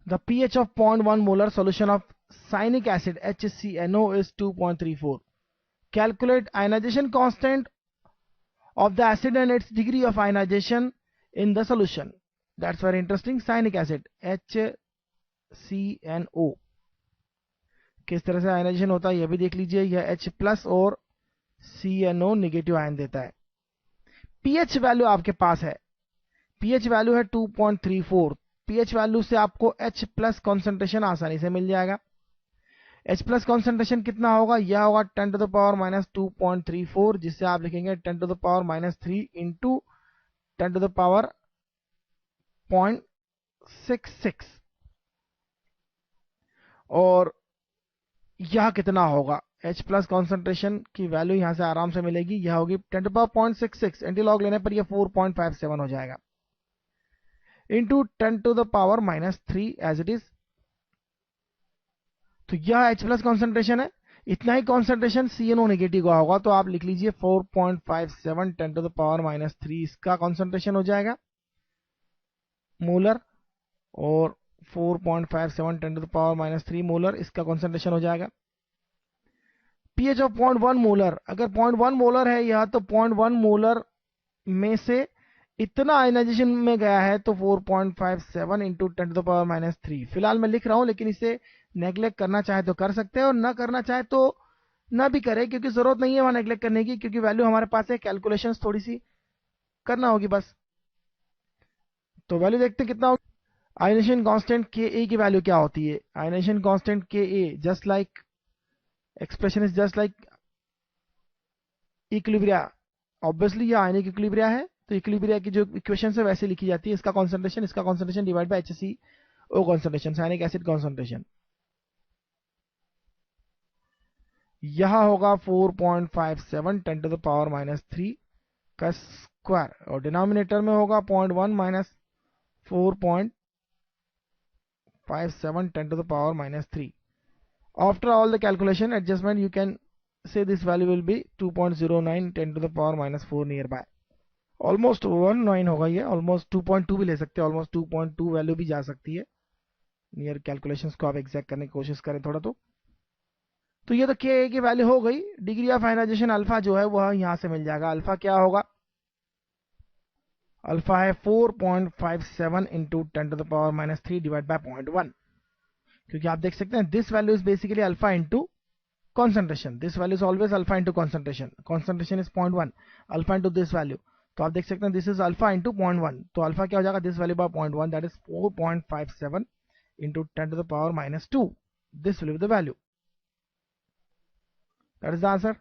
The pH of 0.1 molar solution of cyanic acid HCNO is 2.34. Calculate ionization constant of the acid and its degree of ionization in the solution. That's very interesting. Cyanic acid HCNO किस तरह से ionization होता है यह भी देख लीजिए. यह H प्लस और CNO नेगेटिव आयन देता है. पीएच वैल्यू आपके पास है. पीएच वैल्यू है 2.34. पीएच वैल्यू से आपको H प्लस कॉन्सेंट्रेशन आसानी से मिल जाएगा. H प्लस कॉन्सेंट्रेशन कितना होगा? यह होगा 10 to the power minus 2.34, जिससे आप लिखेंगे 10 to the power minus 3 into 10 to the power 0.66. और यह कितना होगा? H प्लस कॉन्सेंट्रेशन की वैल्यू यहां से आराम से मिलेगी. यह होगी 10 to the power 0.66. एंटीलॉग लेने पर यह 4.57 हो जाएगा into 10 to the power minus 3 as it is. तो यह H प्लस कॉन्सेंट्रेशन है. इतना ही कॉन्सेंट्रेशन CNO नेगेटिव का होगा, तो आप लिख लीजिए 4.57 10 to the power minus 3 इसका कॉन्सेंट्रेशन हो जाएगा मोलर, और 4.57 10 to the power minus 3 molar इसका कॉन्सेंट्रेशन हो जाएगा. पीएच ऑफ 0.1 मोलर, अगर 0.1 मोलर है यह, तो 0.1 मोलर में से इतना आयनाइजेशन में गया है, तो 4.57 into 10 to the power minus 3. फिलहाल मैं लिख रहा हूं, लेकिन इसे नेग्लेक्ट करना चाहे तो कर सकते हैं और ना करना चाहे तो ना भी करें, क्योंकि जरूरत नहीं है वहां नेग्लेक्ट करने की, क्योंकि वैल्यू हमारे पास है. कैलकुलेशंस थोड़ी सी करना होगी बस. तो वैल्यू देखते हैं कितना होगा. आयनाइजेशन कांस्टेंट Ka की वैल्यू क्या होती है? Ionization constant Ka just like expression is just like equilibria. Obviously ये आयनिक इक्विलिब्रिया है, तो इक्विलिब्रिया की जो इक्वेशन है वैसे लिखी जाती है. इसका concentration divide by HCO concentration, cyanic acid concentration. यह होगा 4.57 10 to the power minus 3 का स्क्वायर, और डिनोमिनेटर में होगा 0.1 minus 4.57 10 to the power minus 3. After all the calculation adjustment, you can say this value will be 2.09 10 to the power minus 4 nearby. Almost 19 होगा ये. Almost 2.2 भी ले सकते हैं, ऑलमोस्ट 2.2 वैल्यू भी जा सकती है. नियर कैलकुलेशंस को आप एग्जैक्ट करने की कोशिश करें थोड़ा. तो ये तो Ka की वैल्यू हो गई. डिग्री ऑफ आयनाइजेशन अल्फा जो है वह यहां से मिल जाएगा. अल्फा क्या होगा? अल्फा है 4.57 into 10 to the power minus 3 divide by 0.1, क्योंकि आप देख सकते हैं this value is basically alpha into concentration. This value is always alpha into concentration. Concentration is 0.1, alpha into this value. तो आप देख सकते हैं this is alpha into 0.1. तो अल्फा क्या हो जाएगा? this value by 0.1, that is 4.57 into 10 to the power minus 2. This will be the value. That is the answer.